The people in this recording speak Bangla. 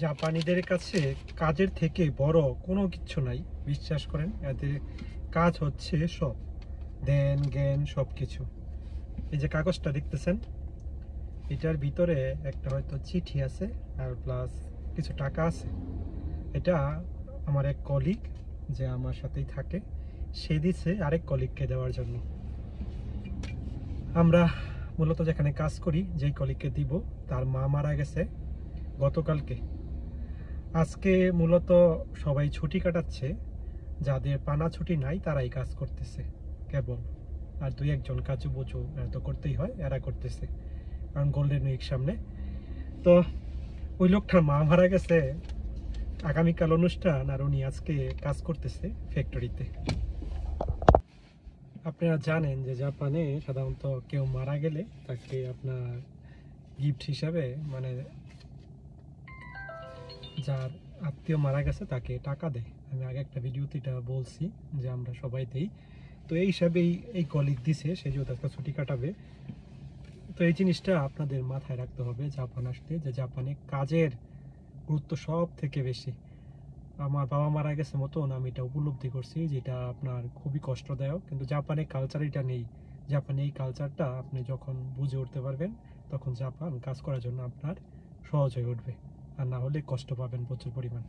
জাপানিদের কাছে কাজের থেকে বড় কোনো কিছু নাই। বিশ্বাস করেন, এদের কাজ হচ্ছে সব, ধ্যান জ্ঞান সব কিছু। এই যে কাগজটা দেখতেছেন, এটার ভিতরে একটা হয়তো চিঠি আছে আর প্লাস কিছু টাকা আছে। এটা আমার এক কলিগ, যে আমার সাথেই থাকে, সে দিছে আরেক কলিগকে দেওয়ার জন্য। আমরা মূলত যেখানে কাজ করি, যেই কলিগকে দিব, তার মা মারা গেছে গতকালকে। আজকে মূলত সবাই ছুটি কাটাচ্ছে, যাদের পানা ছুটি নাই তারাই কাজ করতেছে কেবল। আর দুই একজন কাজু বুজু তো করতেই হয়, এরা করতেছে, কারণ গোল্ডেন উইক সামনে। তো ওই লোকটার মা মারা গেছে, আগামীকাল অনুষ্ঠান, আর উনি আজকে কাজ করতেছে ফ্যাক্টরিতে। আপনারা জানেন যে জাপানে সাধারণত কেউ মারা গেলে তাকে আপনার গিফট হিসাবে, মানে যার আত্মীয় মারা গেছে তাকে টাকা দেয়। আমি আগে একটা ভিডিওতে এটা বলছি যে আমরা সবাই দেই। তো এই হিসাবেই এই কলিগ দিছে, সে যেহেতু আজকে ছুটি কাটাবে। তো এই জিনিসটা আপনাদের মাথায় রাখতে হবে জাপান আসতে, যে জাপানে কাজের গুরুত্ব সব থেকে বেশি। আমার বাবা মারা গেছে মতন আমি এটা উপলব্ধি করছি, যেটা আপনার খুবই কষ্টদায়ক, কিন্তু জাপানে কালচার এটা নেই। জাপানে এই কালচারটা আপনি যখন বুঝে উঠতে পারবেন, তখন জাপান কাজ করার জন্য আপনার সহজ হয়ে উঠবে, আর না হলে কষ্ট পাবেন প্রচুর পরিমাণ।